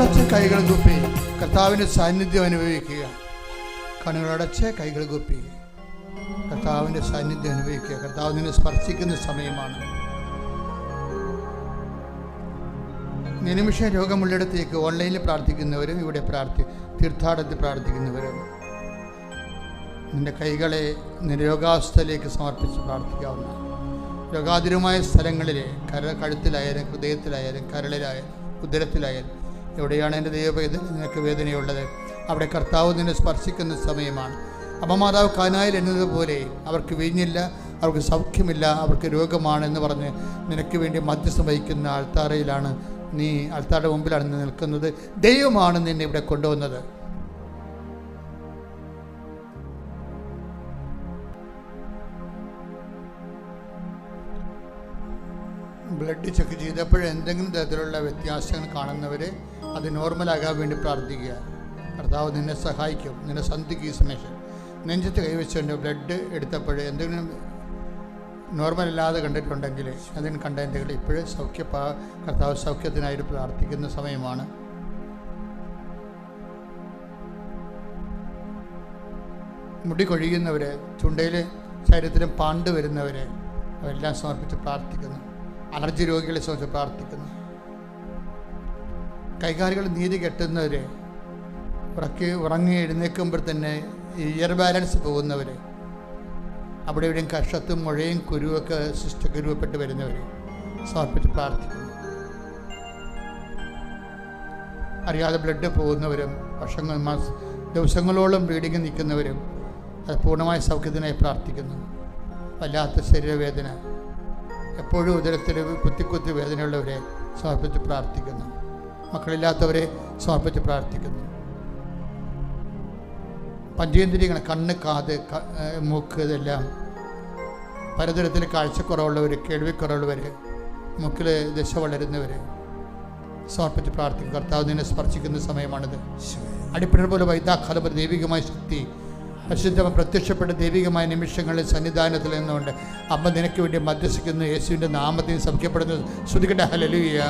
കണ്ണുകളടച്ച് കൈകൾ കുപ്പി കർത്താവിൻ്റെ സാന്നിധ്യം അനുഭവിക്കുക. കണ്ണുകളടച്ച് കൈകൾ കുപ്പി കർത്താവിൻ്റെ സാന്നിധ്യം അനുഭവിക്കുക. കർത്താവ് നിന്നെ സ്പർശിക്കുന്ന സമയമാണ്. നിമിഷം രോഗമുള്ളിടത്തേക്ക് ഓൺലൈനിൽ പ്രാർത്ഥിക്കുന്നവരും ഇവിടെ തീർത്ഥാടനത്തിൽ പ്രാർത്ഥിക്കുന്നവരും നിന്റെ കൈകളെ രോഗാവസ്ഥയിലേക്ക് സമർപ്പിച്ച് പ്രാർത്ഥിക്കാവുന്ന രോഗാതുരമായ സ്ഥലങ്ങളിലെ കഴുത്തിലായാലും ഹൃദയത്തിലായാലും കരളിലായാലും ഉദരത്തിലായാലും എവിടെയാണ് എൻ്റെ ദൈവവേദന നിനക്ക് വേദനയുള്ളത് അവിടെ കർത്താവ് നിന്നെ സ്പർശിക്കുന്ന സമയമാണ്. അമ്മമാതാവ് കാനായിൽ എന്നതുപോലെ അവർക്ക് വീഞ്ഞില്ല, അവർക്ക് സൗഖ്യമില്ല, അവർക്ക് രോഗമാണെന്ന് പറഞ്ഞ് നിനക്ക് വേണ്ടി മധ്യസ്ഥം വഹിക്കുന്ന ആൾത്താരയിലാണ് നീ, ആൾത്താരുടെ മുമ്പിലാണ് നീ നിൽക്കുന്നത്. ദൈവമാണ് നിന്നെ ഇവിടെ കൊണ്ടുവന്നത്. ബ്ലഡ് ചെക്ക് ചെയ്തപ്പോൾ എന്തെങ്കിലും തരത്തിലുള്ള വ്യത്യാസങ്ങൾ കാണുന്നവരെ അത് നോർമലാകാൻ വേണ്ടി പ്രാർത്ഥിക്കുക. കർത്താവ് നിന്നെ സഹായിക്കും. നിന്നെ സന്ധിക്ക് സമയം നെഞ്ചത്ത് കൈവച്ചുകൊണ്ട് ബ്ലഡ് എടുത്തപ്പോൾ എന്തെങ്കിലും നോർമലല്ലാതെ കണ്ടിട്ടുണ്ടെങ്കിൽ അതിന് കണ്ടതിൻ്റെ ഇപ്പോഴും കർത്താവ് സൗഖ്യത്തിനായിട്ട് പ്രാർത്ഥിക്കുന്ന സമയമാണ്. മുടി കൊഴിയുന്നവർ, ചുണ്ടയിൽ ശരീരത്തിലും പാണ്ട് വരുന്നവർ അതെല്ലാം സമർപ്പിച്ച് പ്രാർത്ഥിക്കുന്നു. അലർജി രോഗികളെ സംബന്ധിച്ച് പ്രാർത്ഥിക്കുന്നു. കൈകാലുകൾ നീതി കെട്ടുന്നവർ, ഉറങ്ങി എഴുന്നേൽക്കുമ്പോൾ തന്നെ ഇയർ ബാലൻസ് പോകുന്നവർ, അവിടെ ഇവിടെയും കഷത്തും മുഴയും കുരുവൊക്കെ കുരുവപ്പെട്ട് വരുന്നവർ സമർപ്പിച്ച് പ്രാർത്ഥിക്കുന്നു. അറിയാതെ ബ്ലഡ് പോകുന്നവരും ദിവസങ്ങളോളം ബ്ലീഡിങ് നിൽക്കുന്നവരും അത് പൂർണ്ണമായ സൗഖ്യത്തിനായി പ്രാർത്ഥിക്കുന്നു. വല്ലാത്ത ശരീരവേദന, എപ്പോഴും ഉദരത്തിൽ കുത്തി വേദനയുള്ളവരെ സമർപ്പിച്ച് പ്രാർത്ഥിക്കുന്നു. മക്കളില്ലാത്തവരെ സമർപ്പിച്ച് പ്രാർത്ഥിക്കുന്നു. പഞ്ചേന്ദ്രിയങ്ങൾ, കണ്ണ്, കാത്, മൂക്ക്, ഇതെല്ലാം പലതരത്തിൽ കാഴ്ചക്കുറവുള്ളവർ, കേൾവിക്കുറവുള്ളവർ, മൂക്കിൽ ദശ വളരുന്നവർ സമർപ്പിച്ച് പ്രാർത്ഥിക്കും. കർത്താവ് നിന്നെ സ്പർശിക്കുന്ന സമയമാണിത്. അടിപ്പിണർ പോലെ വൈദ്യാഖാലം ദൈവികമായ ശക്തി പരിശുദ്ധമ പ്രത്യക്ഷപ്പെട്ട ദൈവികമായ നിമിഷങ്ങളിൽ സന്നിധാനത്തിൽ നിന്നുകൊണ്ട് അമ്മ നിനക്ക് വേണ്ടി മധ്യസ്ഥിക്കുന്നു. യേശുവിൻ്റെ നാമത്തിൽ സൗഖ്യപ്പെടുന്നു. ശ്രുതികട്ടെ ഹല്ലേലൂയ.